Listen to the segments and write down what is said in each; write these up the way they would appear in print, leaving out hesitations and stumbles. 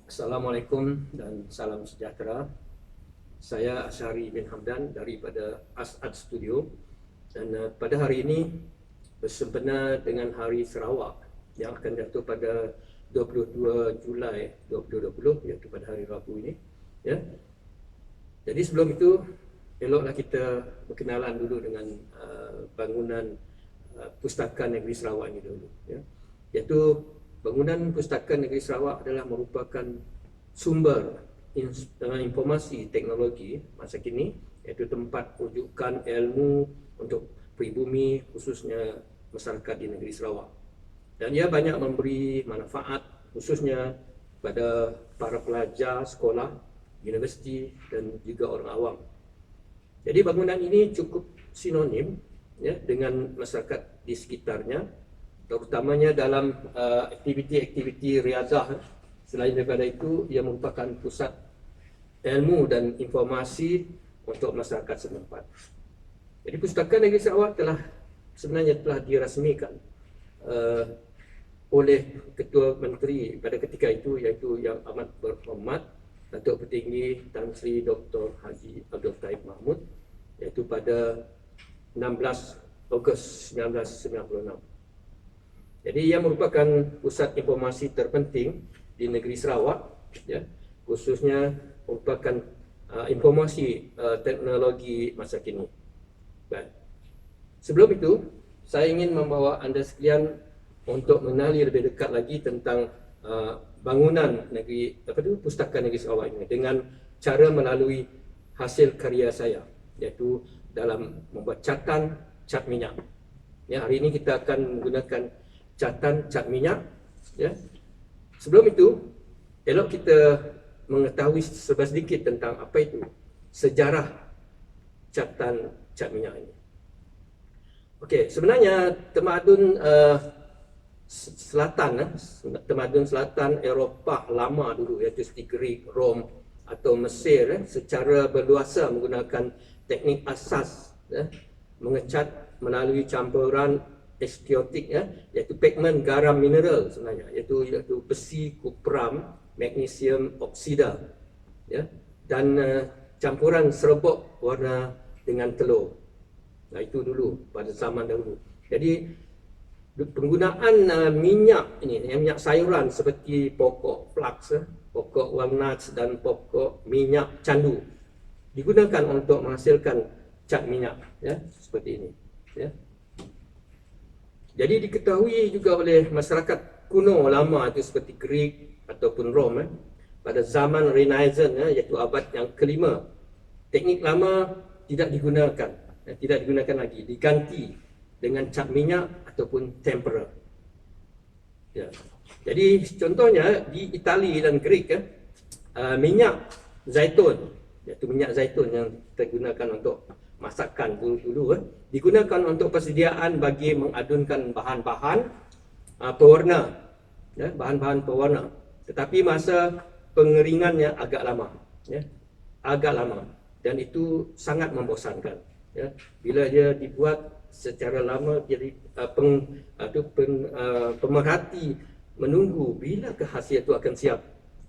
Assalamualaikum dan salam sejahtera. Saya Asyari bin Hamdan daripada As'ad Studio dan pada hari ini bersempena dengan Hari Sarawak yang akan jatuh pada 22 Julai 2020 iaitu pada hari Rabu ini. Ya. Jadi sebelum itu eloklah kita berkenalan dulu dengan bangunan Pustaka Negeri Sarawak ini dulu. Ya. Iaitu bangunan Pustaka Negeri Sarawak adalah merupakan sumber informasi teknologi masa kini, iaitu tempat rujukan ilmu untuk pribumi khususnya masyarakat di negeri Sarawak. Dan ia banyak memberi manfaat khususnya pada para pelajar sekolah, universiti dan juga orang awam. Jadi bangunan ini cukup sinonim ya, dengan masyarakat di sekitarnya, terutamanya dalam aktiviti-aktiviti riazah. Selain daripada itu, ia merupakan pusat ilmu dan informasi untuk masyarakat setempat. Jadi Pustaka Negeri Sarawak sebenarnya telah dirasmikan oleh Ketua Menteri pada ketika itu, iaitu Yang Amat Berhormat Datuk Petinggi Tan Sri Dr. Haji Abdul Taib Mahmud, iaitu pada 16 Ogos 1996. Jadi ia merupakan pusat informasi terpenting di negeri Sarawak, ya, khususnya merupakan informasi teknologi masa kini. Baik. Sebelum itu, saya ingin membawa anda sekalian untuk mengenali lebih dekat lagi tentang bangunan Pustaka Negeri Sarawak ini dengan cara melalui hasil karya saya, iaitu dalam membuat catatan cat minyak. Ya, hari ini kita akan menggunakan catatan cat minyak. Ya. Sebelum itu, elok kita mengetahui sedikit tentang apa itu sejarah catatan cat minyak ini. Okey, sebenarnya tamadun tamadun selatan Eropah lama dulu, iaitu seperti Greek, Rom atau Mesir, secara berluasa menggunakan teknik asas mengecat melalui campuran esteotik, iaitu pigmen garam mineral sebenarnya, iaitu besi, kupram, magnesium oksida, ya, dan campuran serbuk warna dengan telur. Nah, itu dulu pada zaman dahulu. Jadi penggunaan minyak ini, minyak sayuran seperti pokok flax, pokok walnuts dan pokok minyak candu digunakan untuk menghasilkan cat minyak, ya, seperti ini, ya. Jadi diketahui juga oleh masyarakat kuno lama itu seperti Greek ataupun Rom, pada zaman Renaissance, iaitu abad yang kelima, teknik lama tidak digunakan lagi, diganti dengan cat minyak ataupun tempera. Ya. Jadi contohnya di Itali dan Greek, minyak zaitun, iaitu minyak zaitun yang digunakan untuk masakan dulu, digunakan untuk persediaan bagi mengadunkan bahan-bahan pewarna, ya, bahan-bahan pewarna. Tetapi masa pengeringannya agak lama, ya, agak lama, dan itu sangat membosankan. Ya. Bila dia dibuat secara lama, jadi pemerhati menunggu bila hasil itu akan siap,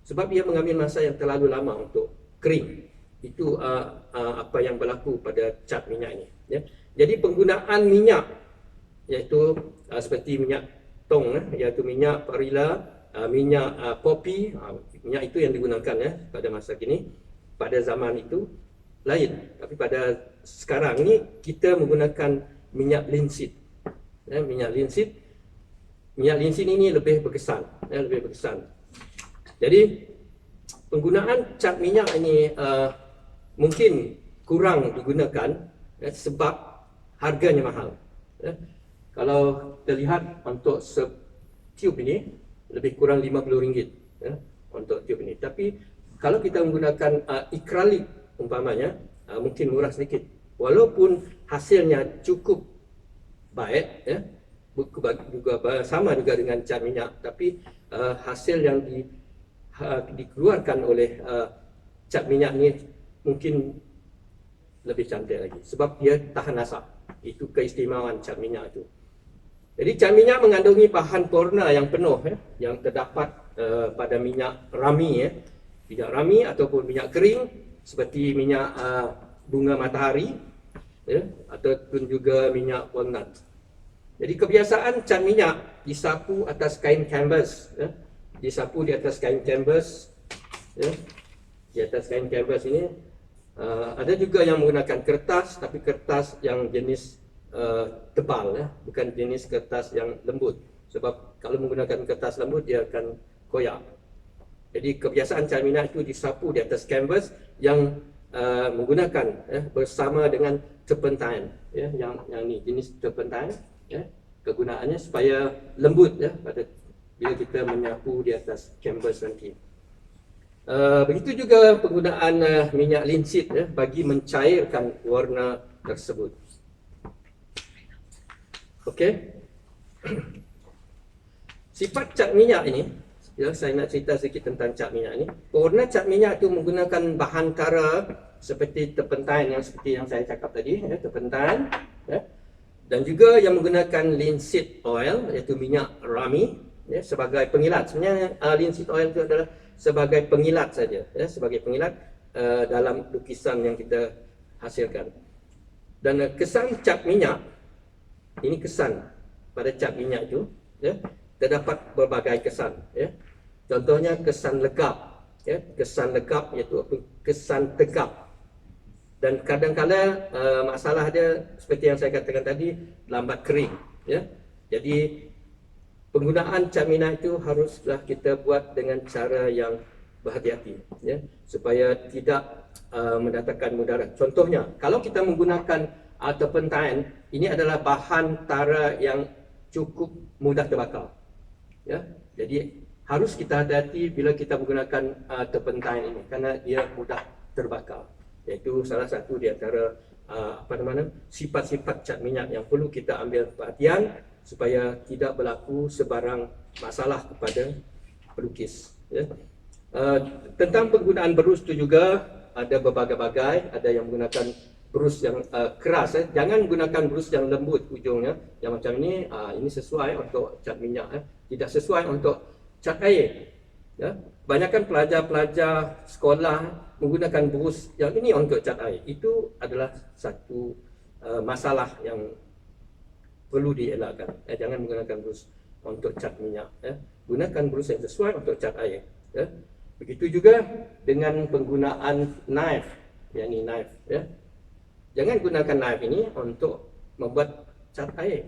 sebab ia mengambil masa yang terlalu lama untuk kering. Itu apa yang berlaku pada cat minyak ini, ya. Jadi penggunaan minyak, iaitu seperti minyak tong, iaitu minyak perila, minyak popi, minyak itu yang digunakan, ya, pada masa kini. Pada zaman itu lain, tapi pada sekarang ni kita menggunakan minyak linseed, ya, minyak linseed ini lebih berkesan, ya, lebih berkesan. Jadi penggunaan cat minyak ini mungkin kurang digunakan, ya, sebab harganya mahal, ya. Kalau kita lihat untuk tube ini lebih kurang RM50, ya, untuk tube ini. Tapi kalau kita menggunakan ikrilik umpamanya, mungkin murah sedikit, walaupun hasilnya cukup baik, ya, juga sama juga dengan cat minyak, tapi hasil yang dikeluarkan oleh cat minyak ini mungkin lebih cantik lagi, sebab dia tahan asap. Itu keistimewaan cat minyak itu. Jadi cat minyak mengandungi bahan pewarna yang penuh yang terdapat pada minyak rami minyak rami ataupun minyak kering seperti minyak bunga matahari ataupun juga minyak walnut. Jadi kebiasaan cat minyak disapu atas kain canvas disapu di atas kain canvas di atas kain canvas ini ada juga yang menggunakan kertas, tapi kertas yang jenis tebal bukan jenis kertas yang lembut, sebab kalau menggunakan kertas lembut dia akan koyak. Jadi kebiasaan cat minyak itu disapu di atas canvas yang menggunakan bersama dengan turpentine yang ni jenis turpentine kegunaannya supaya lembut pada bila kita menyapu di atas canvas nanti. Begitu juga penggunaan minyak linseed bagi mencairkan warna tersebut. Okey. Sifat cat minyak ini, saya nak cerita sedikit tentang cat minyak ini. Pewarna cat minyak itu menggunakan bahan tara seperti turpentine yang seperti yang saya cakap tadi, turpentine, dan juga yang menggunakan linseed oil iaitu minyak rami sebagai pengilat. Sebenarnya linseed oil itu adalah sebagai pengilat saja, sebagai pengilat dalam lukisan yang kita hasilkan. Dan kesan cat minyak, ini kesan pada cat minyak itu, terdapat berbagai kesan. Contohnya kesan legap, kesan legap iaitu kesan tegap. Dan kadang-kadang masalah dia seperti yang saya katakan tadi, lambat kering. Jadi penggunaan cat minyak itu haruslah kita buat dengan cara yang berhati-hati, supaya tidak mendatangkan mudarat. Contohnya, kalau kita menggunakan turpentine, ini adalah bahan tara yang cukup mudah terbakar. Jadi harus kita hati-hati bila kita menggunakan turpentine ini, kerana dia mudah terbakar. Iaitu salah satu di antara sifat-sifat cat minyak yang perlu kita ambil perhatian supaya tidak berlaku sebarang masalah kepada pelukis. Tentang penggunaan berus itu juga ada berbagai-bagai, ada yang menggunakan berus yang keras. Jangan gunakan berus yang lembut ujungnya, yang macam ini. Ini sesuai untuk cat minyak, tidak sesuai untuk cat air. Banyakkan pelajar-pelajar sekolah menggunakan berus yang ini untuk cat air. Itu adalah satu masalah yang perlu dielakkan. Jangan menggunakan berus untuk cat minyak. Gunakan berus yang sesuai untuk cat air. Begitu juga dengan penggunaan knife. Yang ini knife. Jangan gunakan knife ini untuk membuat cat air.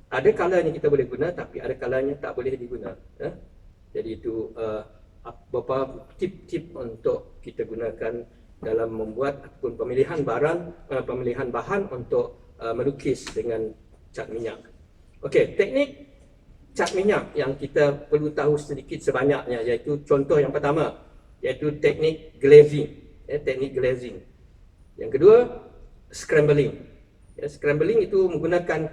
Ada kalanya kita boleh guna, tapi ada kalanya tak boleh diguna. Jadi itu beberapa tip-tip untuk kita gunakan dalam membuat ataupun pemilihan barang, pemilihan bahan untuk melukis dengan cat minyak. Okey, teknik cat minyak yang kita perlu tahu sedikit sebanyaknya, iaitu contoh yang pertama, iaitu teknik glazing. Teknik glazing. Yang kedua, scrambling. Scrambling itu menggunakan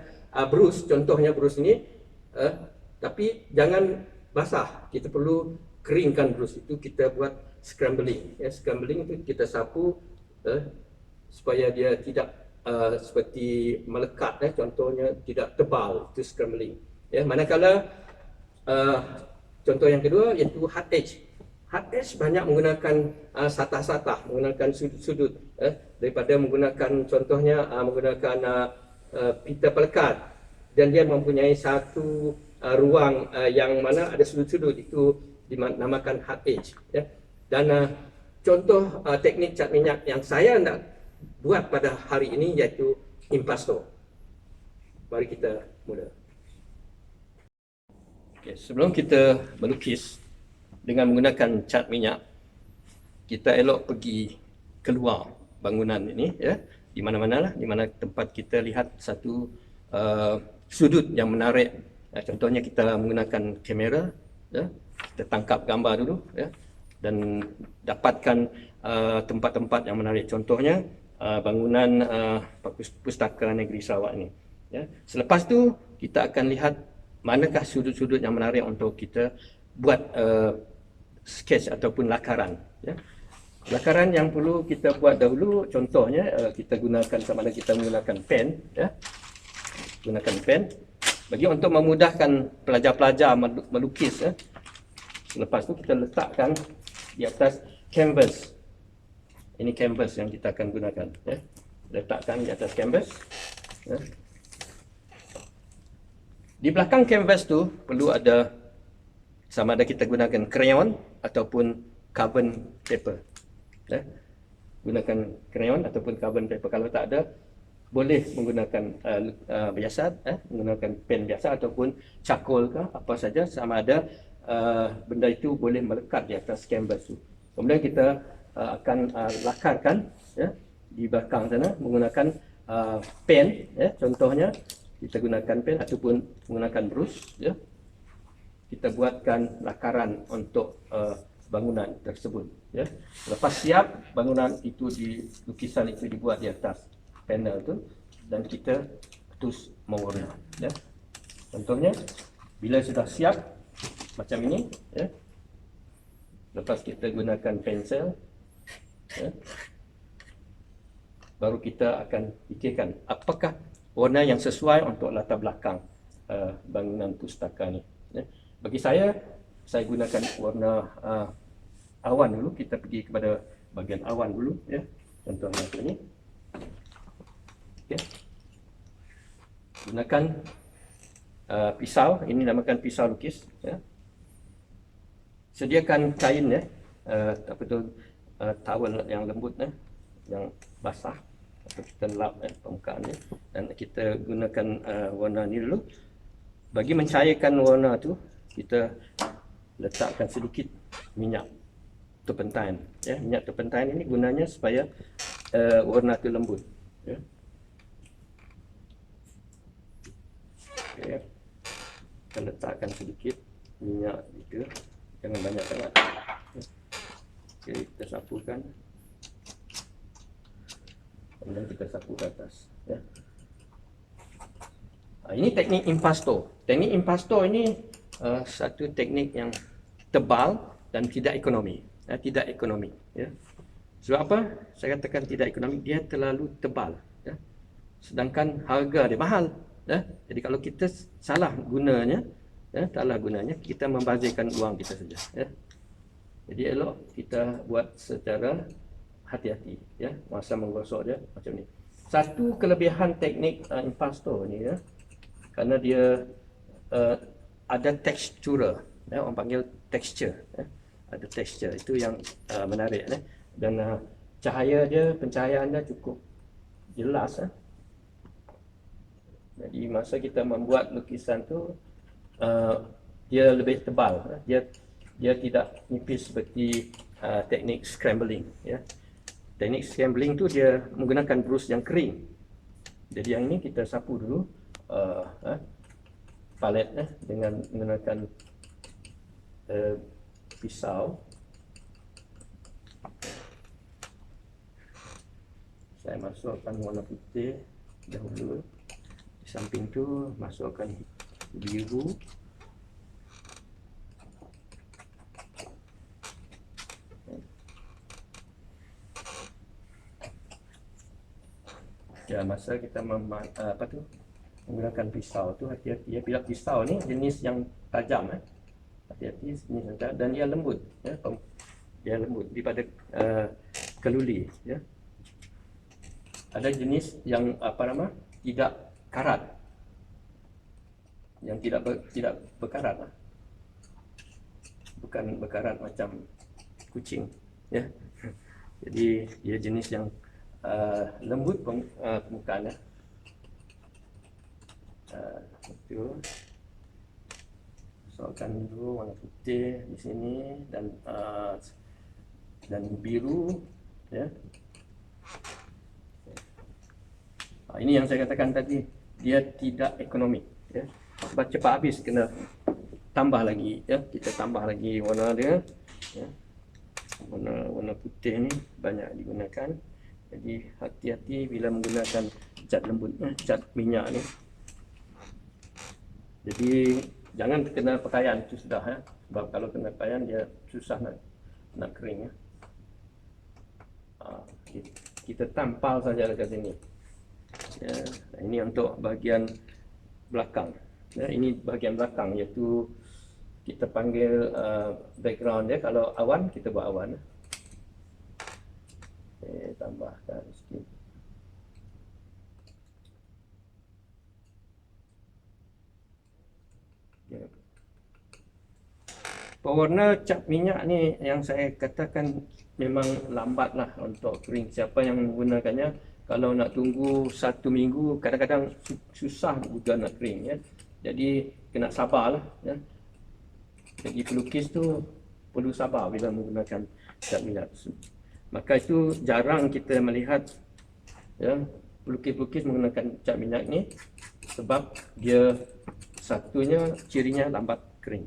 berus, contohnya berus ini, tapi jangan basah. Kita perlu keringkan berus itu, kita buat scrambling. Scrambling itu kita sapu supaya dia tidak seperti melekat, contohnya tidak tebal, itu scrambling. Manakala contoh yang kedua iaitu hard edge. Hard edge banyak menggunakan satah-satah, menggunakan sudut-sudut daripada menggunakan contohnya menggunakan pita pelekat, dan dia mempunyai satu ruang yang mana ada sudut-sudut, itu dinamakan hard edge. Dan contoh teknik cat minyak yang saya nak buat pada hari ini iaitu impasto. Mari kita mula. Okay, sebelum kita melukis dengan menggunakan cat minyak, kita elok pergi keluar bangunan ini, di mana-mana lah, di mana tempat kita lihat satu sudut yang menarik. Contohnya kita menggunakan kamera, kita tangkap gambar dulu, dan dapatkan tempat-tempat yang menarik. Contohnya bangunan Pustaka Negeri Sarawak ini. Selepas tu kita akan lihat manakah sudut-sudut yang menarik untuk kita buat sketch ataupun lakaran. Lakaran yang perlu kita buat dahulu, contohnya kita gunakan, sama ada kita menggunakan pen, gunakan pen, Bagi untuk memudahkan pelajar-pelajar melukis, lepas tu kita letakkan di atas canvas. Ini canvas yang kita akan gunakan. Letakkan di atas canvas. Di belakang canvas tu perlu ada, sama ada kita gunakan crayon ataupun carbon paper. Gunakan crayon ataupun carbon paper. Kalau tak ada, boleh menggunakan biasa, menggunakan pen biasa ataupun charcoal ke apa saja, sama ada benda itu boleh melekat di atas canvas tu. Kemudian kita akan lakarkan di belakang sana menggunakan pen, contohnya kita gunakan pen ataupun menggunakan brush, kita buatkan lakaran untuk bangunan tersebut. Lepas siap, bangunan itu lukisan itu dibuat di atas panel tu dan kita terus mewarna. Contohnya bila sudah siap macam ini, lepas kita gunakan pensel, baru kita akan fikirkan apakah warna yang sesuai untuk latar belakang bangunan pustaka ni. Bagi saya gunakan warna awan dulu. Kita pergi kepada bahagian awan dulu, contohnya macam ni. Gunakan pisau, ini namakan pisau lukis. Sediakan kain, towel yang lembut, yang basah, atau kita lap permukaannya, dan kita gunakan warna ni dulu. Bagi mencairkan warna tu, kita letakkan sedikit minyak turpentine. Minyak turpentine ini gunanya supaya warna tu lembut. Kita letakkan sedikit minyak itu, jangan banyak sangat. Kita sapukan, kemudian kita sapu ke atas. Ini teknik impasto. Teknik impasto ini satu teknik yang tebal dan tidak ekonomi. Tidak ekonomi. Sebab apa? Saya katakan tidak ekonomi, dia terlalu tebal. Sedangkan harga dia mahal. Jadi kalau kita salah gunanya, kita membazirkan wang kita saja. Jadi elok kita buat secara hati-hati, masa menggosok dia macam ni. Satu kelebihan teknik impasto ni, kerana dia ada tekstura, orang panggil texture, ada texture, itu yang menarik, dan cahaya dia, pencahayaan dia cukup jelas. Jadi masa kita membuat lukisan tu, dia lebih tebal, dia tidak nipis seperti teknik scrambling. Teknik scrambling tu dia menggunakan brush yang kering. Jadi yang ini kita sapu dulu palet dengan menggunakan pisau. Saya masukkan warna putih dahulu. Di samping tu masukkan biru. Masa kita menggunakan pisau tu, hati-hati. Bila pisau ni jenis yang tajam, hati-hati, jenis yang tajam, dan dia lembut, dia lembut daripada keluli. Ada jenis yang tidak karat, yang tidak berkarat, bukan berkarat macam kucing, Jadi dia jenis yang lembut permukaan. Itu masukkan dulu warna putih di sini dan biru, ini yang saya katakan tadi, dia tidak ekonomik, sebab cepat habis, kena tambah lagi, kita tambah lagi warna dia, warna putih ni banyak digunakan. Jadi hati-hati bila menggunakan cat lembut, cat minyak ni. Jadi jangan kena pakaian itu sudah, sebab kalau kena pakaian dia susah nak kering. Kita tampal saja dekat sini. Ini untuk bahagian belakang. Ya, ini bahagian belakang, iaitu kita panggil background dia. Kalau awan, kita buat awan. Okay, tambahkan sikit. Okay. Pewarna cat minyak ni yang saya katakan memang lambat lah untuk kering. Siapa yang menggunakannya, kalau nak tunggu 1 minggu, kadang-kadang susah juga nak kering, ya. Jadi kena sabar lah, ya. Jadi pelukis tu perlu sabar bila menggunakan cat minyak. Maka itu jarang kita melihat, ya, pelukis-pelukis menggunakan cat minyak ni, sebab dia satunya cirinya lambat kering.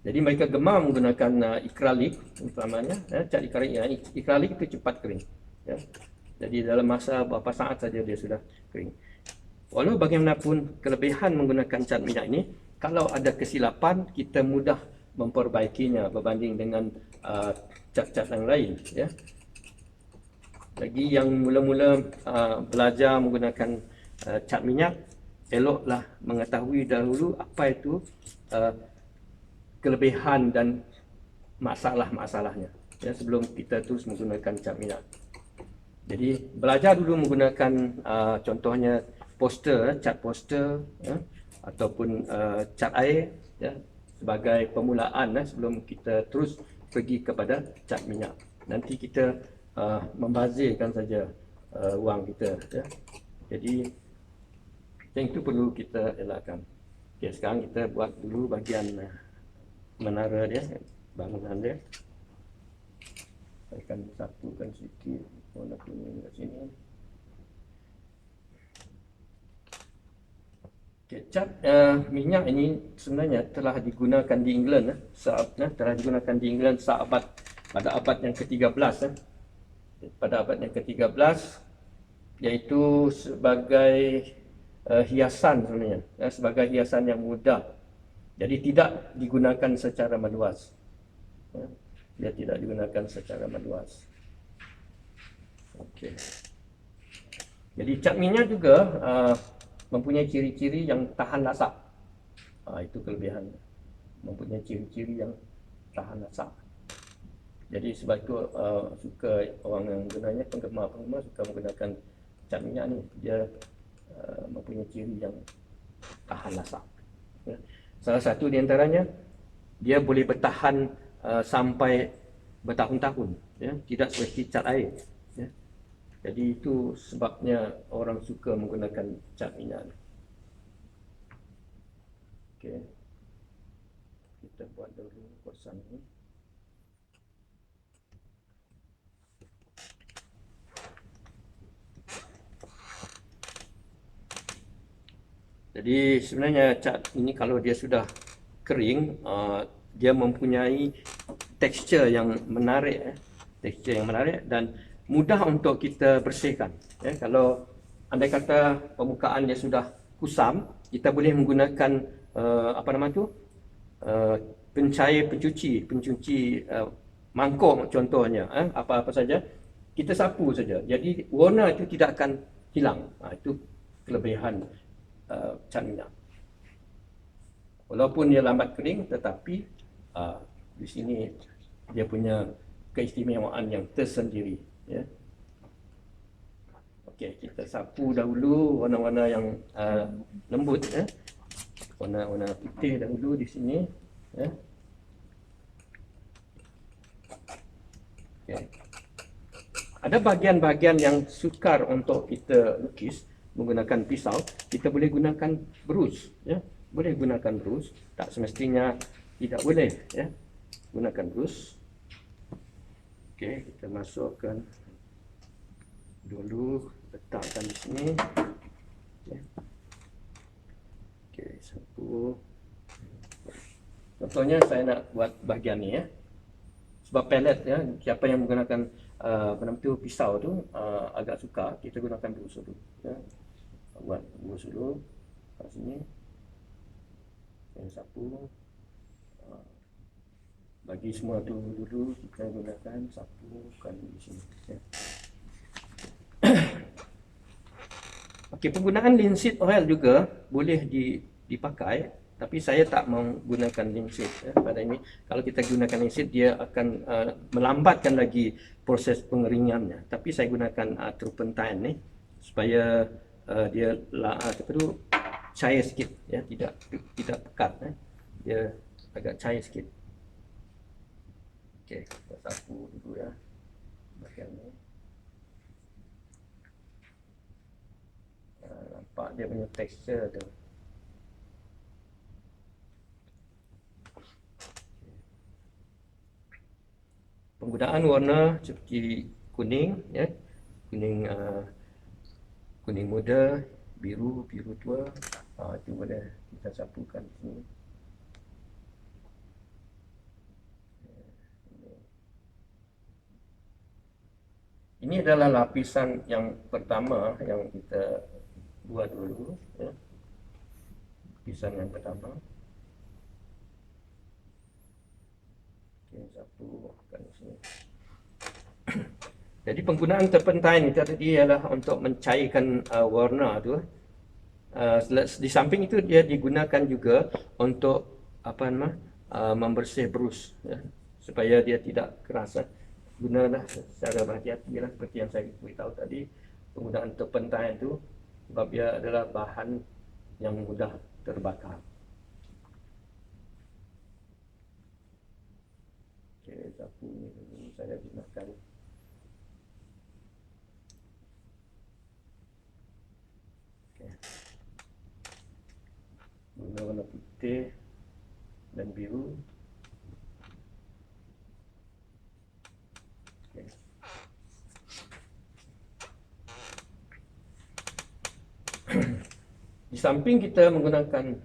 Jadi mereka gemar menggunakan ikralik utamanya, ya, cat ikralik. Ikralik itu cepat kering, ya. Jadi dalam masa beberapa saat saja dia sudah kering. Walau bagaimanapun kelebihan menggunakan cat minyak ini, kalau ada kesilapan kita mudah memperbaikinya berbanding dengan cat-cat yang lain, ya. Bagi yang mula-mula belajar menggunakan cat minyak, eloklah mengetahui dahulu apa itu kelebihan dan masalah-masalahnya, ya, sebelum kita terus menggunakan cat minyak. Jadi belajar dulu menggunakan contohnya poster, cat poster, ya, ataupun cat air, ya, sebagai permulaan, ya, sebelum kita terus pergi kepada cat minyak. Nanti kita membazirkan saja wang kita, ya. Jadi yang itu perlu kita elakkan. Okay, sekarang kita buat dulu bahagian menara dia, bangunan dia. Saya akan satukan sikit warna kuning kat sini. Okay, cat minyak ini sebenarnya telah digunakan di England, telah digunakan di England pada abad yang ke-13, pada abad yang ke-13, iaitu sebagai hiasan sebenarnya, sebagai hiasan yang mudah. Jadi tidak digunakan secara meluas, ya. Dia tidak digunakan secara meluas. Okey. Jadi cat minyak juga mempunyai ciri-ciri yang tahan lasak. Itu kelebihannya. Mempunyai ciri-ciri yang tahan lasak. Jadi sebab itu suka orang yang gunanya, penggemar-penggemar suka menggunakan cat minyak ni. Dia mempunyai ciri yang tahan lasak, ya. Salah satu di antaranya, dia boleh bertahan sampai bertahun-tahun, ya, tidak seperti cat air, ya. Jadi itu sebabnya orang suka menggunakan cat minyak. Okey, kita buat dulu kosan ini. Jadi sebenarnya cat ini kalau dia sudah kering, dia mempunyai tekstur yang menarik, dan mudah untuk kita bersihkan, ya. Kalau andai kata permukaan dia sudah kusam, kita boleh menggunakan pencair pencuci mangkuk contohnya, apa-apa saja kita sapu saja, jadi warna itu tidak akan hilang. Itu kelebihan cat minyak. Walaupun dia lambat kering, tetapi di sini dia punya keistimewaan yang tersendiri, ya. Okey, kita sapu dahulu warna-warna yang lembut, ya. Warna-warna putih dahulu di sini, ya. Okay. Ada bahagian-bahagian yang sukar untuk kita lukis menggunakan pisau. Kita boleh gunakan berus, ya. Boleh gunakan berus, tak semestinya tidak boleh, ya, gunakan berus. Okey, kita masukkan dulu, letakkan di sini, okay. Okey, sapu. Contohnya saya nak buat bahagian ni, ya. Sebab pelet, ya, siapa yang menggunakan pisau tu agak sukar, kita gunakan berus dulu, ya. Buat berus dulu kat sini. Saya sapu. Bagi semua tu dulu kita gunakan sapukan di sini, ya. Okey, penggunaan linseed oil juga boleh dipakai, tapi saya tak menggunakan linseed pada ini. Kalau kita gunakan linseed, dia akan melambatkan lagi proses pengeringannya. Tapi saya gunakan turpentine ni supaya dia apa tu, cair sikit, ya, tidak pekat, dia agak cair sikit. Okey, kita sapu dulu ya bahagian ni. Nampak dia punya tekstur tu. Penggunaan warna seperti kuning, ya, kuning kuning muda, biru tua, itu boleh kita sapukan di sini. Ini adalah lapisan yang pertama yang kita buat dulu, ya. Lapisan yang pertama. Okey, sapukan di sini. Jadi penggunaan turpentine itu tadi ialah untuk mencairkan warna tu. Di samping itu dia digunakan juga untuk apa nama membersih brus, ya, supaya dia tidak keras. Gunalah secara berhati-hati lah, seperti yang saya beritahu tadi, penggunaan turpentine itu sebab dia adalah bahan yang mudah terbakar. Okey, sapu ni dulu saya gunakan. Guna warna putih dan biru. Okay. Di samping kita menggunakan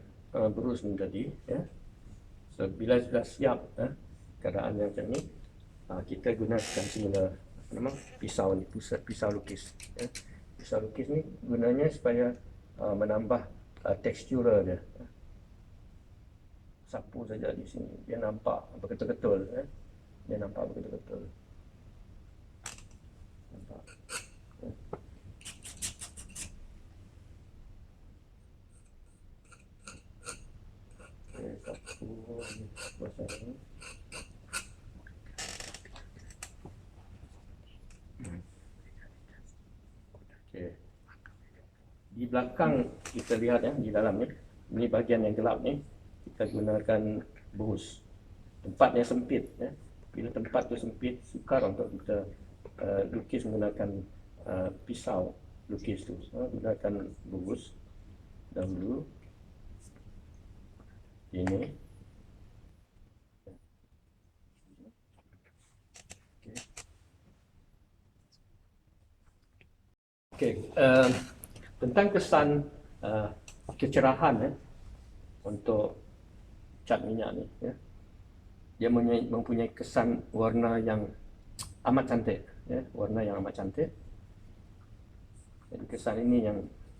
brus ni tadi, ya, so, bila sudah siap keadaan yang macam ni, kita gunakan semula apa nama pisau ni, pisau lukis, ya. Pisau lukis ni gunanya supaya menambah tekstur dia. Sapu saja di sini, dia nampak betul-betul, ya. Dia nampak betul-betul. Nampak. Ya. Okay, sapu basah ni. Okay. Di belakang kita lihat, ya, di dalam ni, ini bahagian yang gelap ni, kita gunakan brus. Tempat yang sempit, ya. Bila tempat tu sempit, sukar untuk kita lukis menggunakan pisau lukis tu. Gunakan brus dahulu. Ini. Okey, tentang kesan kecerahan, untuk cat minyak ni, ya. Dia mempunyai kesan warna yang amat cantik, ya, warna yang amat cantik. Jadi kesan ini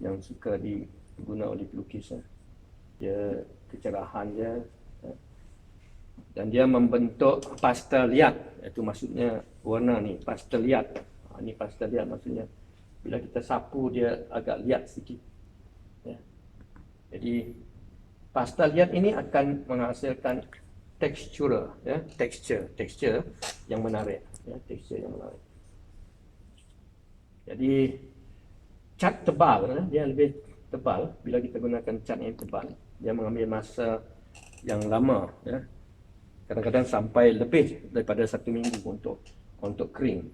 yang suka diguna oleh pelukis, ya. Dia kecerahan dia, ya. Dan dia membentuk pastel liat, itu maksudnya warna ni pastel liat. Ini pastel liat maksudnya bila kita sapu dia agak liat sikit, ya. Jadi pastel liat ini akan menghasilkan tekstur, ya, tekstur yang menarik, ya, tekstur yang menarik. Jadi cat tebal, ya, dia lebih tebal. Bila kita gunakan cat yang tebal, dia mengambil masa yang lama, ya. Kadang-kadang sampai lebih daripada 1 minggu untuk kering.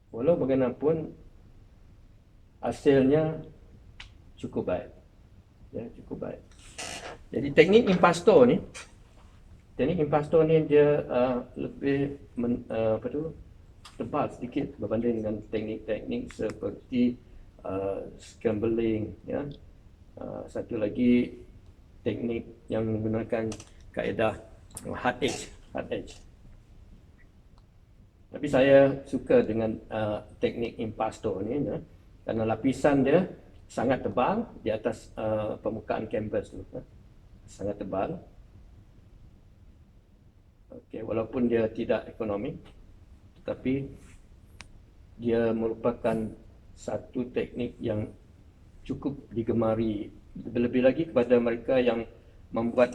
Walau bagaimanapun hasilnya cukup baik, ya, cukup baik. Jadi teknik impasto ni dia lebih tebal sedikit berbanding dengan teknik-teknik seperti scrambling, ya. Satu lagi teknik yang menggunakan kaedah hard edge. Tapi saya suka dengan teknik impasto ni, ya, kerana lapisan dia sangat tebal di atas permukaan canvas tu, ya. Sangat tebal. Okey, walaupun dia tidak ekonomi, tetapi dia merupakan satu teknik yang cukup digemari, lebih lagi kepada mereka yang membuat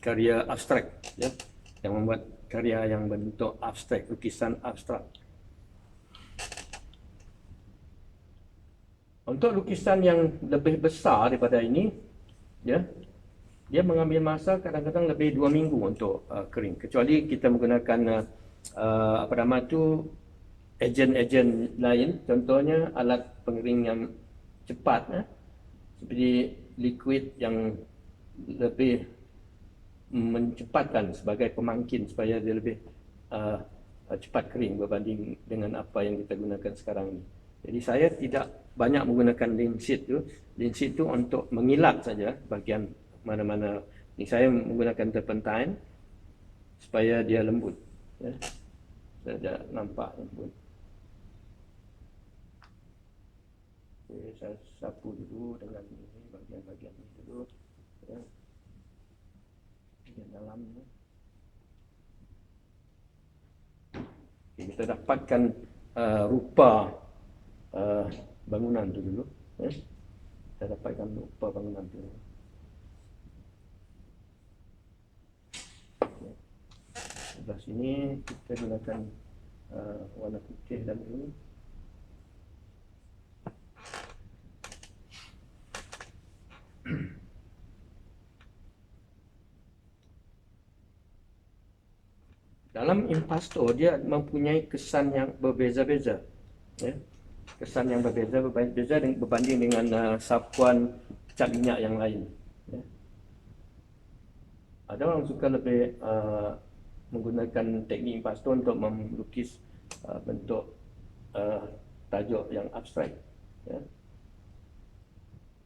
karya abstrak, ya, yang membuat karya yang bentuk abstrak, lukisan abstrak. Untuk lukisan yang lebih besar daripada ini, ya, dia mengambil masa kadang-kadang lebih 2 minggu untuk kering. Kecuali kita menggunakan apa nama tu, ejen-ejen lain, contohnya alat pengering yang cepat, seperti liquid yang lebih mencepatkan sebagai pemangkin supaya dia lebih cepat kering berbanding dengan apa yang kita gunakan sekarang ini. Jadi saya tidak banyak menggunakan linseed tu. Linseed tu untuk mengilat saja bahagian mana-mana. Ini saya menggunakan turpentine supaya dia lembut. Ya. Saya nampak lembut. Okay, saya sapu dulu dengan ini, bahagian-bahagian ini dulu. Ya. Bahagian dalam ni. Okay, kita dapatkan rupa bangunan tu dulu. Ya. Kita dapatkan rupa bangunan tu. Sebelah sini kita gunakan warna putih dan ini. Dalam impasto dia mempunyai kesan yang berbeza-beza, ya. Kesan yang berbeza berbanding dengan sapuan cat minyak yang lain, ya. Ada orang suka lebih menggunakan teknik impasto untuk melukis bentuk tajuk yang abstrak, ya.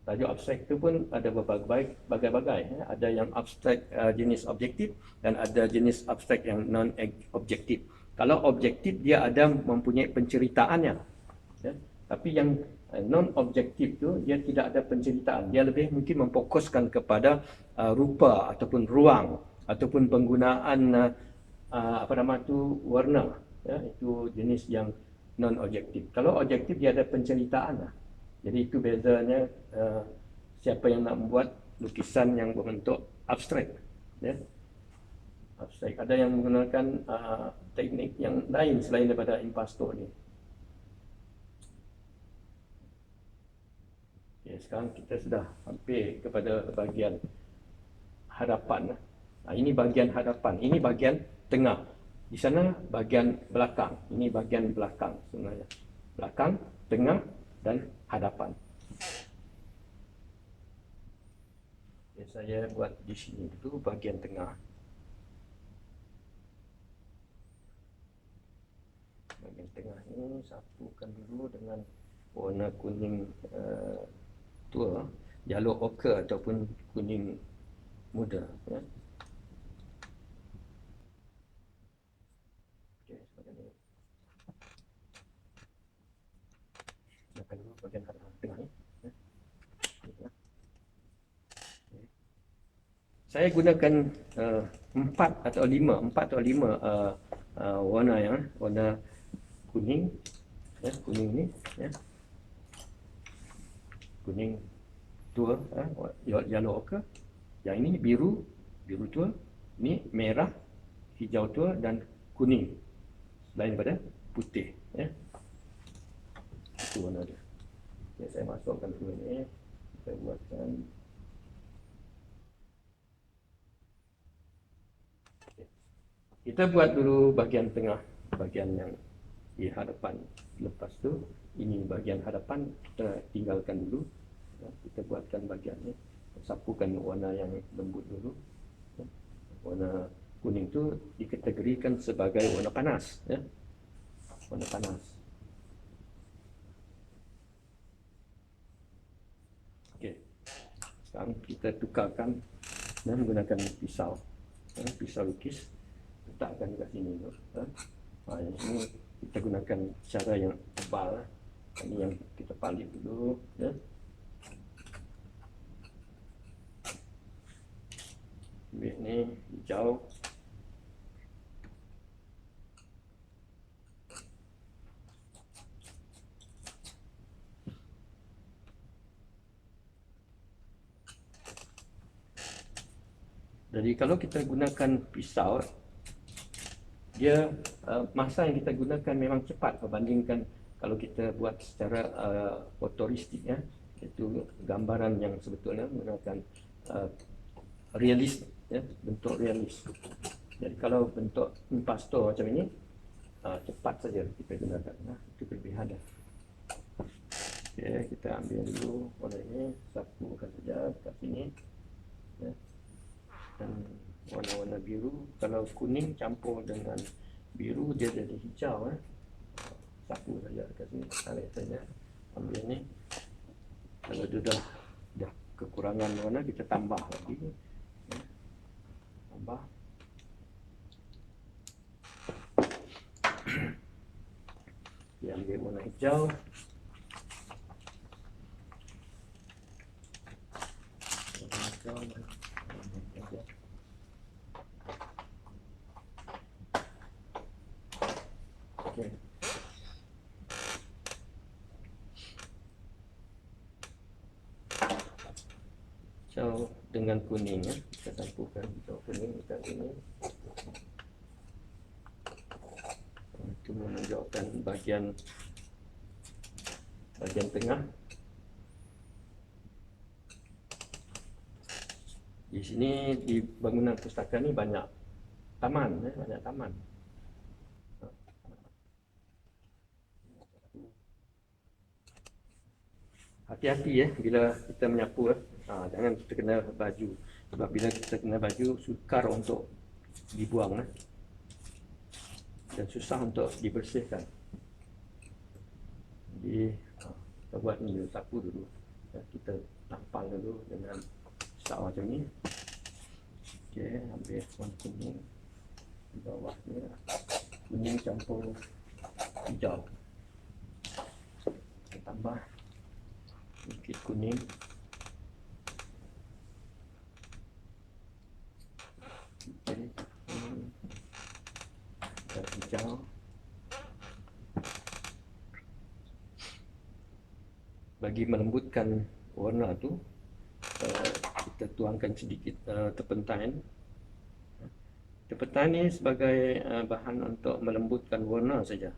Tajuk abstrak itu pun ada berbagai-bagai, ya. Ada yang abstrak jenis objektif dan ada jenis abstrak yang non-objektif. Kalau objektif dia ada mempunyai penceritaannya, ya. Tapi yang non-objektif tu dia tidak ada penceritaan. Dia lebih mungkin memfokuskan kepada rupa ataupun ruang ataupun penggunaan apa nama tu, warna, ya. Itu jenis yang non-objektif. Kalau objektif dia ada penceritaan lah. Jadi itu bezanya siapa yang nak membuat lukisan yang berbentuk abstrak, ya. Abstrak. Ada yang menggunakan teknik yang lain selain daripada impasto ni. Okay, sekarang kita sudah hampir kepada bahagian hadapan. Ini bahagian hadapan, ini bahagian tengah. Di sana bahagian belakang. Ini bahagian belakang sebenarnya. Belakang, tengah dan hadapan. Okay, saya buat di sini dulu bahagian tengah. Bahagian tengah ini sapukan dulu dengan warna kuning tua, yellow ochre ataupun kuning muda, ya. Okey, seperti ini. Gunakan dulu bahagian tengah ni, ya. Saya gunakan 4 atau 5 warna, ya. Warna kuning, ya, kuning ni, ya. Kuning tua, yellow ochre. Yang ini biru tua. Ini merah, hijau tua dan kuning. Selain daripada putih, ya. Itu warna dia. Okay, saya masukkan dulu ni. Saya buatkan. Okay. Kita buat dulu bahagian tengah, bahagian yang di hadapan. Lepas tu ini bahagian hadapan kita tinggalkan dulu, ya. Kita buatkan bahagian ni, sapukan warna yang lembut dulu, ya. Warna kuning tu dikategorikan sebagai warna panas, ya. Warna panas. Okey. Sekarang kita tukarkan dan menggunakan pisau, ya, pisau lukis. Letakkan dekat sini tu, ya. Yang ini kita gunakan cara yang tebal. Ini yang kita palit dulu, ya. Ambil ni hijau. Jadi kalau kita gunakan pisau, dia masa yang kita gunakan memang cepat berbandingkan kalau kita buat secara fotoristik, ya, itu gambaran yang sebetulnya menggunakan realis, ya, bentuk realis. Jadi kalau bentuk impasto macam ini, cepat saja kita gunakan, itu kelebihan. Okey, kita ambil dulu warna ini, sapukan saja kat sini, ya. Dan warna-warna biru, kalau kuning campur dengan biru dia jadi hijau, sapu saja kat sini, tarik saja, ambil ni. Kalau dia dah kekurangan warna, kita tambah lagi, ya. Tambah. Dia ambil warna hijau. Okay. So dengan kuning, ya, kita campurkan hijau kuning dekat sini. Itu menunjukkan bahagian tengah. Di sini di bangunan pustaka ni banyak taman, banyak taman. Hati-hati, ya, bila kita menyapu, jangan kita kena baju, sebab bila kita kena baju sukar untuk dibuang, dan susah untuk dibersihkan. Jadi kita buat ni, sapu dulu, ya, kita tampal dulu dengan pisau macam ni. Okey, ambil warna kuning di bawah ni, kuning campur hijau, kita tambah sedikit kuning, okey, dan hijau. Bagi melembutkan warna tu, kita tuangkan sedikit turpentine. Turpentine ni sebagai bahan untuk melembutkan warna saja,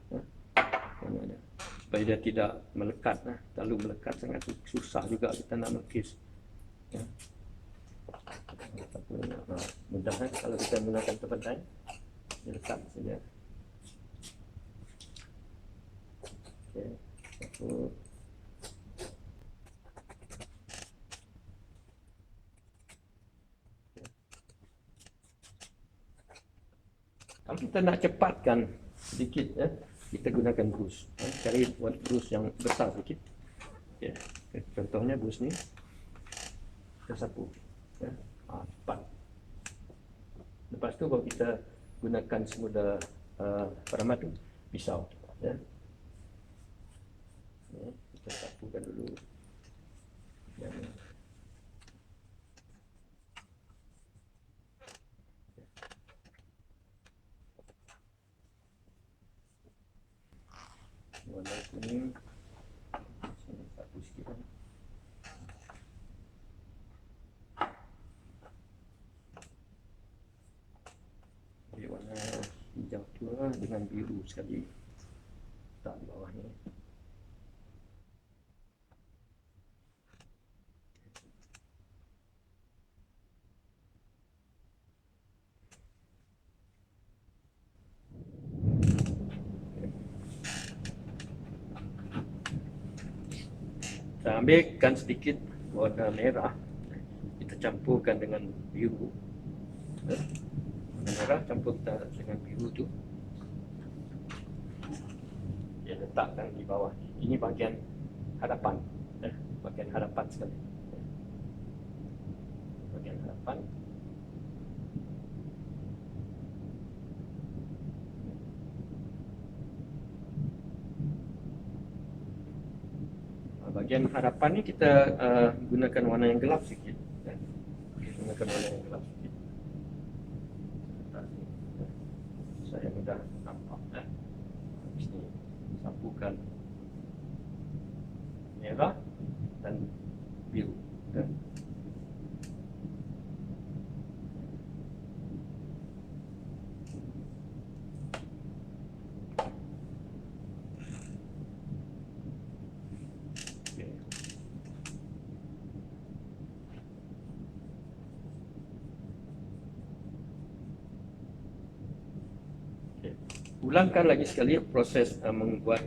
supaya dia tidak melekat, terlalu melekat sangat susah juga kita nak melukis, ya. Mudah, kalau kita menggunakan turpentine, dia lekat saja. Okey, satu. Kalau kita nak cepatkan sedikit, ya, kita gunakan brus. Cari brus yang besar sedikit. Ya. Contohnya brus ni, kita sapu, ya. Cepat. Lepas tu baru kita gunakan semula peramah tu, pisau, ya. Ya, kita sapukan dulu. Ya. Warna kuning, sini sapu sikit. Ambil warna hijau tu dengan biru sekali, letak di bawah ni. Kita ambilkan sedikit warna merah, kita campurkan dengan biru, warna merah campur dengan biru tu, dia letakkan di bawah. Ini bahagian hadapan, bahagian hadapan sekali, bahagian hadapan. Bahagian hadapan ni kita gunakan warna yang gelap sikit, ya. Gunakan warna yang gelap sikit, saya mudah nampak, ya. Habis ni sapukan merah dan biru, ya. ulangkan lagi sekali proses membuat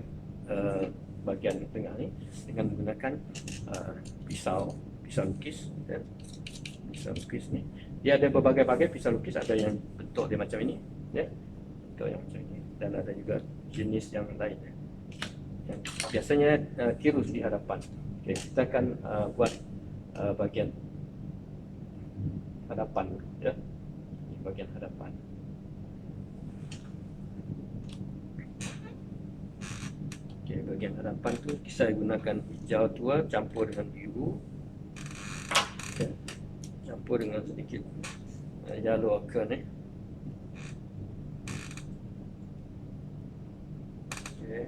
bahagian tengah ni dengan menggunakan pisau lukis. Pisau lukis ni dia ada berbagai-bagai pisau lukis, ada yang bentuk dia macam ini, bentuk yang macam ini, dan ada juga jenis yang lain yang biasanya tirus di hadapan. Okay, kita akan buat bahagian hadapan, bahagian hadapan. Okay, bahagian hadapan tu saya gunakan hijau tua campur dengan biru, campur dengan sedikit yellow ochre ni. Okay.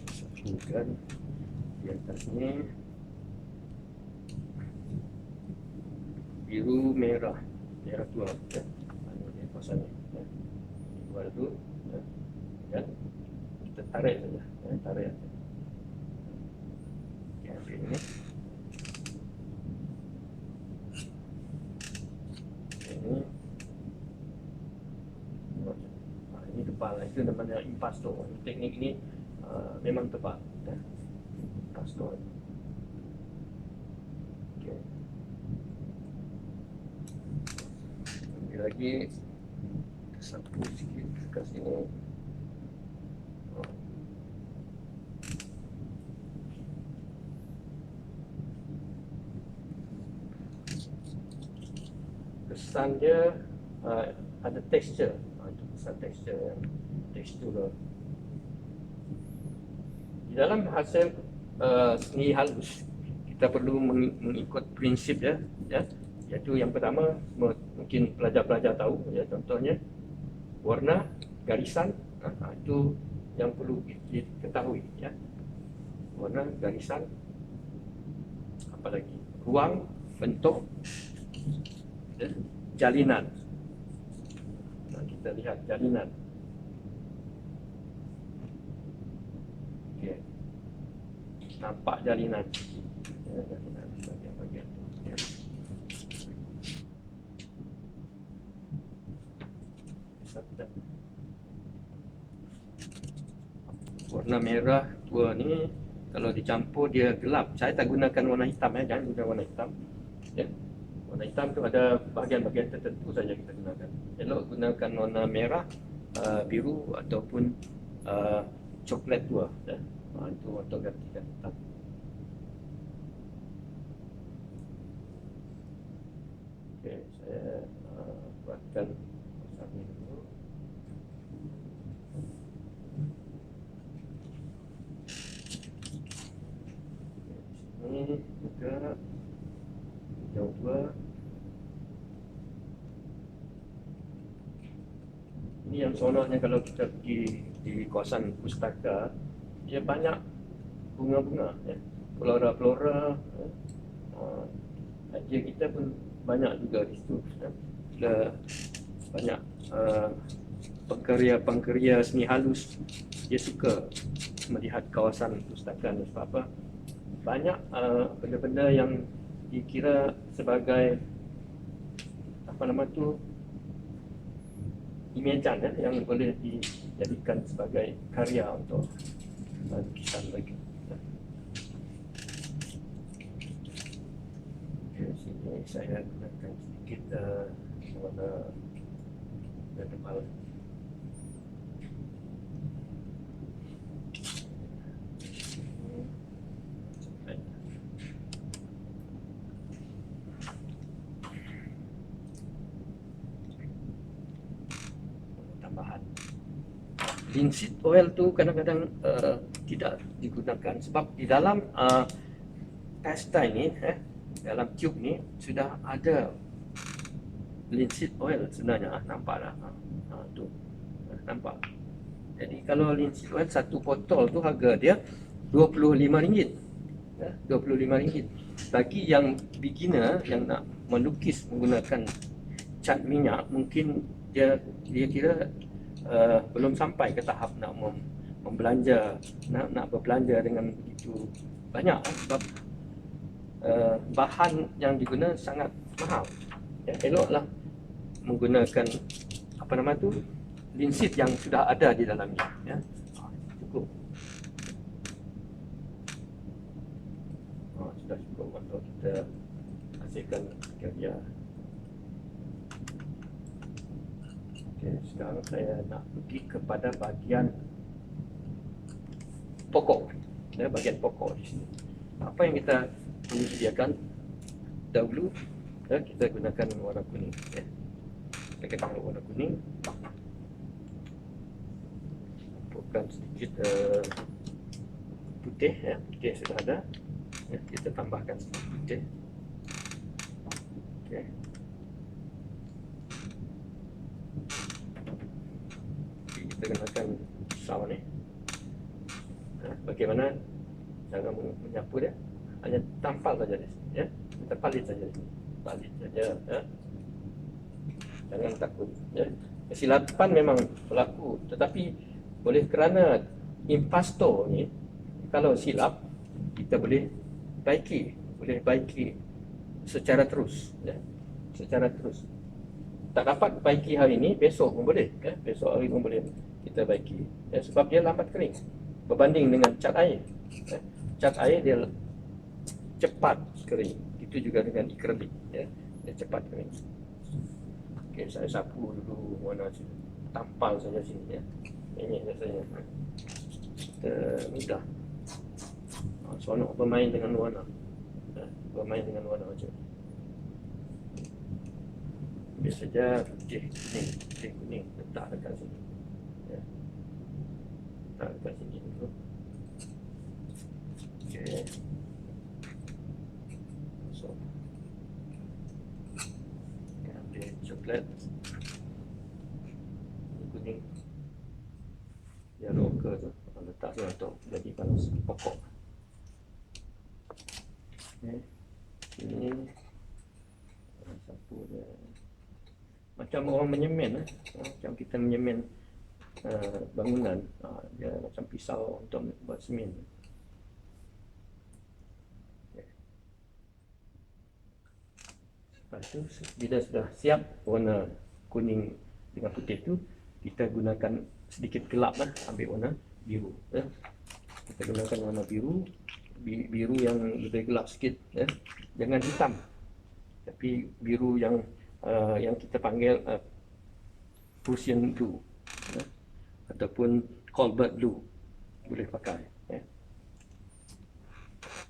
Satukan di atas ni biru merah tua, ini kawasan ni. Luar tu, kita tarik saja, tarik. Okay, ambil ini. Ini tebal, itu namanya impasto. Teknik ini memang tebal, impasto. Okay. Ambil lagi, sapu sikit kat sini. Kesan dia ada tekstur, itu kesan tekstur. Di dalam hasil seni halus kita perlu mengikut prinsip iaitu yang pertama mungkin pelajar-pelajar tahu, contohnya warna, garisan, itu yang perlu diketahui, warna, garisan, apalagi ruang, bentuk, jalinan. Kita lihat jalinan. Okay. Nampak jalinan. Jalinan bagian-bagian. Warna merah tua ni kalau dicampur dia gelap. Saya tak gunakan warna hitam, jangan guna warna hitam. Warna hitam tu ada bahagian-bahagian tertentu saja kita gunakan. Elok gunakan warna merah, biru ataupun coklat tua. Itu untuk gantikan hitam. Okay, saya buatkan pasal ni dulu. Ini juga hijau tua. Ini yang seronoknya kalau kita pergi di kawasan pustaka, dia banyak bunga-bunga, flora-flora. Dia kita pun banyak juga di situ. Banyak pengkarya seni halus, dia suka melihat kawasan pustaka ni. Sebab apa? Banyak benda-benda yang dikira sebagai imejan, yang boleh dijadikan sebagai karya untuk lukisan lagi. Okay, sini saya gunakan sedikit warna tebal. Linseed oil tu kadang-kadang tidak digunakan sebab di dalam pasta ini, dalam tube ni sudah ada linseed oil sebenarnya. Nampak tak? Tu nampak. Jadi kalau linseed oil satu botol tu harga dia RM25. RM25. Bagi yang beginner yang nak melukis menggunakan cat minyak, mungkin dia kira belum sampai ke tahap nak membelanja, nak berbelanja dengan begitu banyak, sebab bahan yang digunakan sangat mahal. Eloklah menggunakan apa nama tu, linsit yang sudah ada di dalamnya, ya. Cukup. Sudah cukup untuk kita hasilkan karya. Okey, sekarang saya nak pergi kepada bahagian pokok, ya, bahagian pokok di sini. Apa yang kita perlu sediakan dahulu, ya, kita gunakan warna kuning, ya. Kita gunakan warna kuning, bukan sedikit putih, ya, putih sudah ada, ya, kita tambahkan putih. Okey. Kita gunakan pisau ni. Bagaimana cara menyapu dia? Hanya tampal saja di sini, ya. Kita palit saja di sini. Palit saja, ya. Jangan takut, ya. Kesilapan memang berlaku, tetapi oleh kerana impasto ni, kalau silap kita boleh baiki secara terus, ya. Secara terus. Tak dapat baiki hari ini, besok pun boleh, ya. Besok hari pun boleh kita baiki, ya, sebab dia lambat kering berbanding dengan cat air, ya. Cat air dia cepat kering. Itu juga dengan akrilik, ya, dia cepat kering. Okey, saya sapu dulu warna sini, tampal saja sini, ya. Ini rasanya kita mudah seronok bermain dengan warna, ya. Bermain dengan warna macam ni. Ambil saja putih kuning, letak dekat sini, ya. Letak dekat sini dulu. Okey. So, kita ambil coklat kuning, dia rocker tu, letak sini untuk jadi panas pokok. Okey. Ini sapu dia macam orang menyemen, macam kita menyemen bangunan, dia macam pisau untuk buat semen. Okay. Lepas tu bila sudah siap warna kuning dengan putih tu, kita gunakan sedikit gelap lah, ambil warna biru, ya. Kita gunakan warna biru yang lebih gelap sikit, ya. Jangan hitam, tapi biru yang kita panggil Prussian blue, ya, ataupun Colbert blue boleh pakai, ya.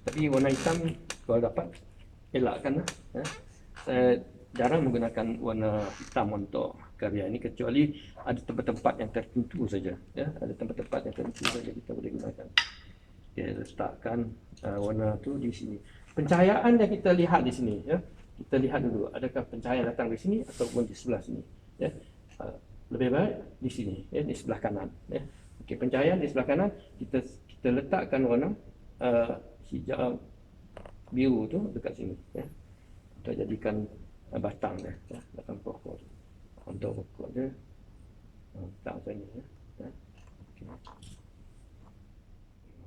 Tapi warna hitam kalau dapat elakkan, ya. Saya jarang menggunakan warna hitam untuk karya ini, kecuali ada tempat-tempat yang tertentu saja, ya. Ada tempat-tempat yang tertentu saja kita boleh gunakan. Okay, letakkan warna tu di sini. Pencahayaan yang kita lihat di sini, ya. Kita lihat dulu, adakah pencahayaan datang di sini ataupun di sebelah sini, ya. Lebih baik di sini, ya, di sebelah kanan, ya. Okey, pencahayaan di sebelah kanan, kita letakkan warna hijau biru tu dekat sini, ya. Untuk jadikan batang dia, ya, batang pokok. Untuk pokok dia letak macam ni, ya. Okey.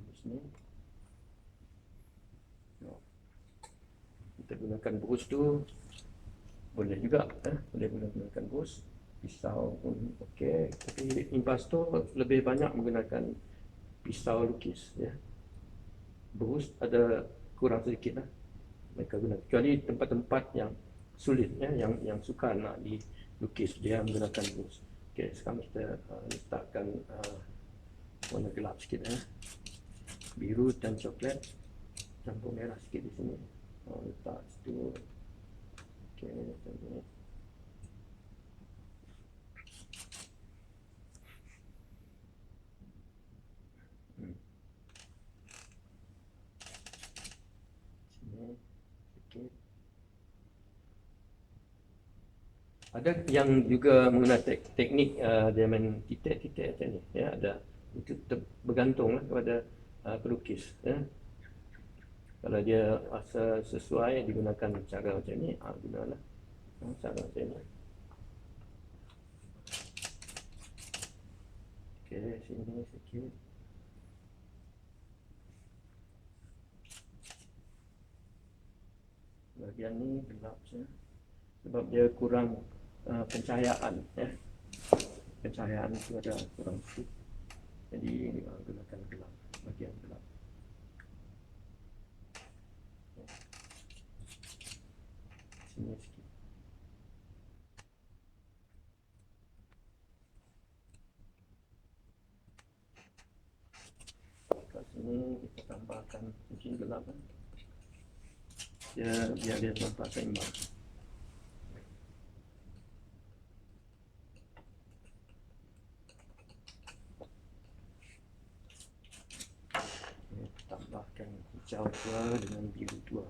Di sini. Kita gunakan brus tu boleh juga, boleh gunakan brus, pisau pun okey. Tapi impasto lebih banyak menggunakan pisau lukis, ya. Brus ada kurang sedikit lah mereka guna, kecuali tempat-tempat yang sulit, ya, yang sukar nak dilukis, dia menggunakan brus. Okey, sekarang kita letakkan warna gelap sikit, ya. Biru dan coklat, campur merah sikit di sini. Letak situ. Okey, macam ni. Sini sikit. Ada yang juga menggunakan teknik dia main titik-titik macam ni, ya. Ada, itu bergantunglah kepada pelukis, ya. Kalau dia rasa sesuai digunakan cara macam ni, gunalah cara macam ni. Okey, sini sikit. Bahagian ni gelap saja sebab dia kurang pencahayaan, ya. Pencahayaan itu ada kurang sedikit, jadi gunakan gelap, bagian gelap. Sini sikit. Kat sini kita tambahkan mungkin gelap, kan? Biar dia nampak seimbang. Tambahkan hijau tua dengan biru tua.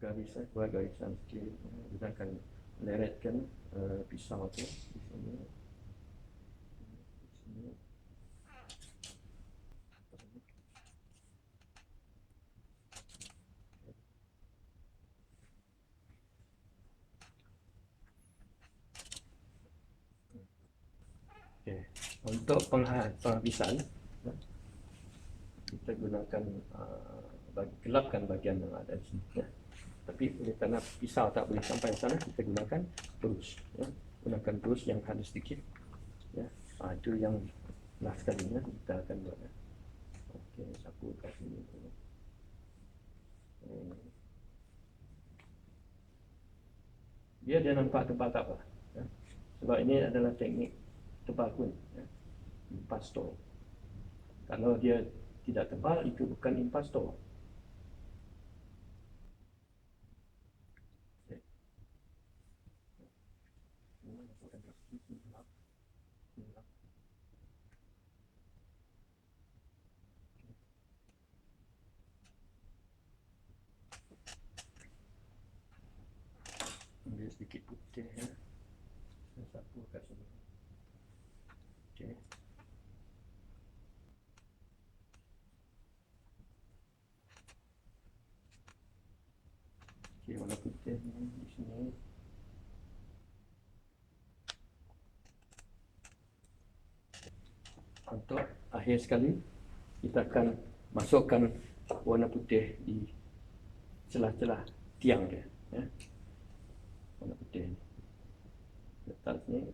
Garisan, buat garisan sikit. Kita akan leretkan pisau tu di sini. Okay. Untuk penghabisan, kita gunakan gelapkan bagian yang ada di sini, ya. Tapi oleh kerana pisau tak boleh sampai ke sana, kita gunakan brush, ya. Gunakan brush yang halus sedikit, ya. Itu yang last kalinya kita akan buat, ya. Okey, sapu kat sini. Dia nampak tebal tak apa, ya. Sebab ini adalah teknik tebal pun, ya. Impasto. Kalau dia tidak tebal, itu bukan impasto. Ambil sedikit putih, ya. Saya sapu kat sini. Okey. Okey, warna putih ni di sini. Untuk akhir sekali, kita akan masukkan warna putih di celah-celah tiang dia, ya. Warna putih ni letak sini,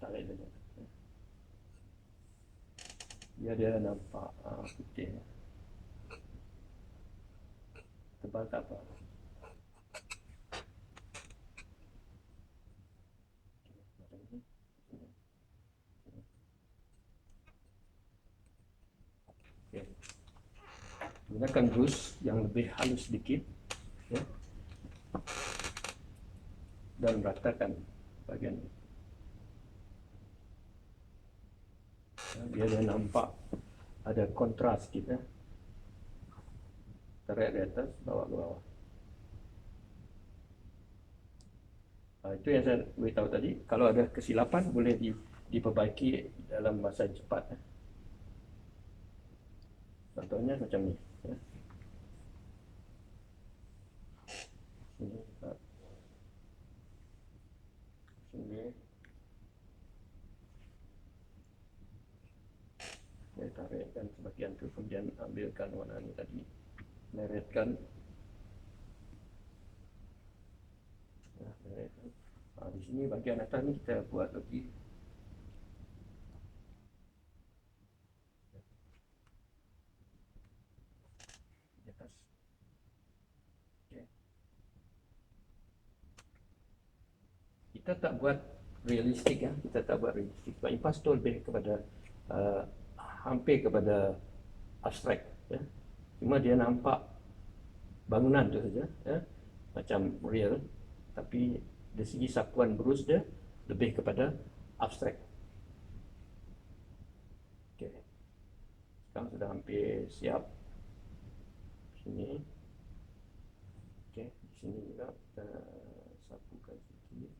tarik saja, ya. Biar dia nampak putih, ya. Tebal tak apa. Okay. Gunakan brush yang lebih halus sedikit, ya. Dan ratakan bahagian ini, ya, biar dia nampak ada kontras sikit, ya. Tarik di atas, bawa ke bawah. Itu yang saya beritahu tadi. Kalau ada kesilapan, boleh diperbaiki dalam masa cepat, ya. Contohnya macam ni, ya. Sini, sini. Saya tarikkan sebagian tu, kemudian ambilkan warna ni tadi, leretkan. Ya, leretkan. Di sini bahagian atas ni kita buat lagi. Di atas. Okay. Kita tak buat realistik, ya. Kita tak buat realistik. Sebab impasto lebih kepada hampir kepada abstrak, ya. Cuma dia nampak bangunan tu saja, ya. Macam real, tapi dari segi sapuan brush dia lebih kepada abstrak. Okay. Sekarang sudah hampir siap. Sini. Okay. Di sini juga kita sapukan sedikit.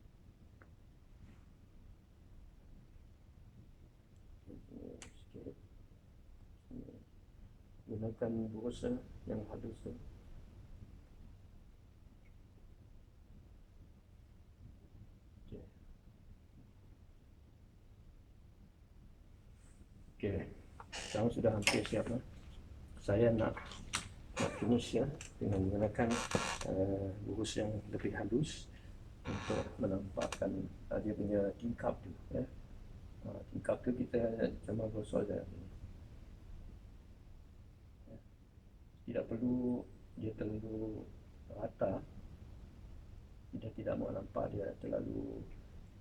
Sini sikit. Sini. gunakan busa yang halus tu. Okey. Okey. Sekarang sudah hampir siap lah. Saya nak finish ya dengan menggunakan busa yang lebih halus untuk menampakkan dia punya tingkap tu ya. Tingkap tu kita cuma gosok saja. Tidak perlu dia terlalu rata. Kita tidak mau nampak dia terlalu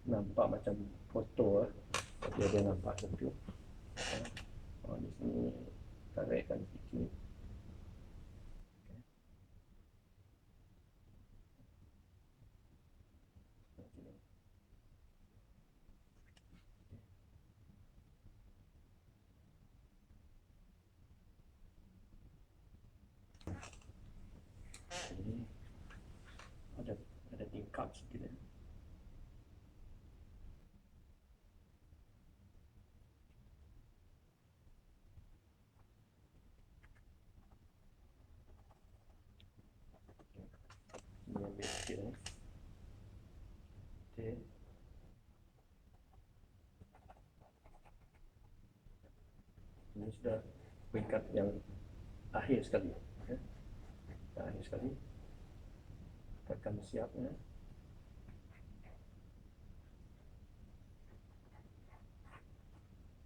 nampak macam foto dia nampak macam tu. Di sini tarikkan sikit. Ini ada tingkap sikit ya. Ini ambil sikit ya. Okey. Ini sudah peringkat yang akhir sekali ya. Akhir sekali akan siap ya.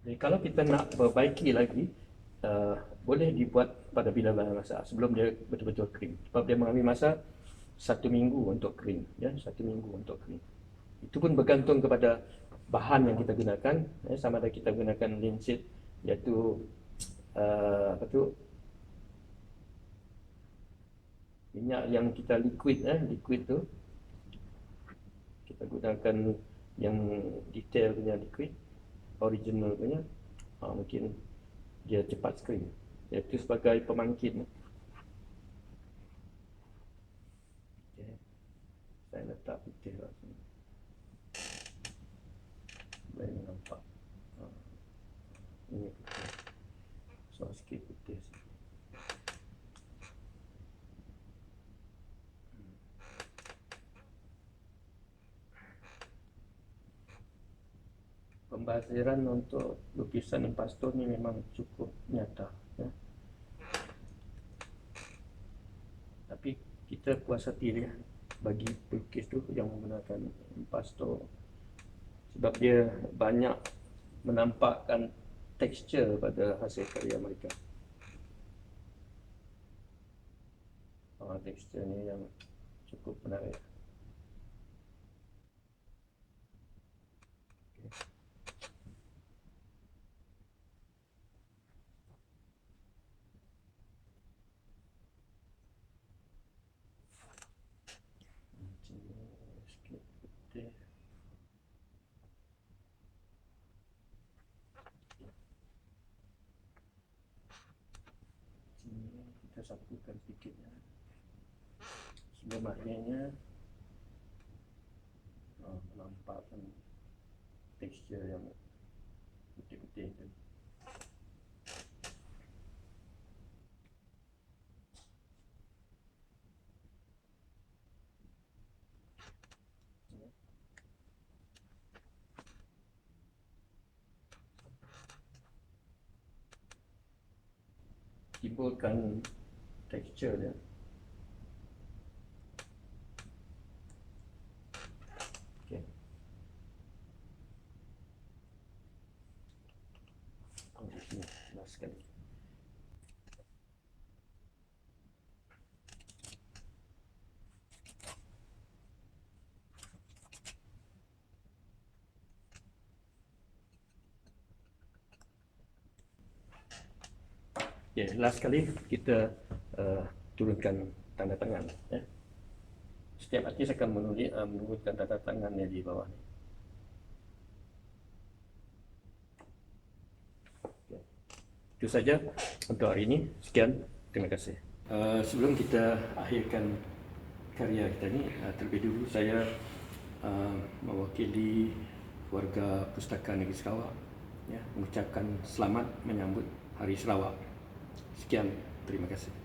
Jadi kalau kita nak perbaiki lagi, boleh dibuat pada bila-bila masa sebelum dia betul-betul kering. Sebab dia mengambil masa 1 minggu untuk kering, ya, 1 minggu untuk kering. Itu pun bergantung kepada bahan yang kita gunakan, ya, sama ada kita gunakan linseed, iaitu apa tu, minyak yang kita liquid, liquid tu kita gunakan yang detail punya liquid, original punya, mungkin dia cepat kering. Iaitu sebagai pemangkin. Okay. Saya letak putih lah sini. Boleh nampak. Ini putih. So sikit putih sini. Pembasiran untuk lukisan Impasto ni memang cukup nyata ya. Tapi kita puas hati dia bagi pelukis tu yang menggunakan Impasto, sebab dia banyak menampakkan tekstur pada hasil karya mereka. Teksturnya yang cukup menarik. Sikit putih. Sini kita sapukan sedikit ya. Sebelum akhirnya menampakkan tekstur yang putih-putih itu. Timbulkan tekstur dia. Okey. Di sini last sekali. Okay, last kali kita turunkan tanda tangan ya. Setiap artis akan menurunkan tanda tangannya di bawah ni. Okay. Itu saja untuk hari ini. Sekian, terima kasih. Sebelum kita akhirkan karya kita ni, terlebih dulu saya mewakili warga Pustaka Negeri Sarawak ya, mengucapkan selamat menyambut Hari Sarawak. Sekian. Terima kasih.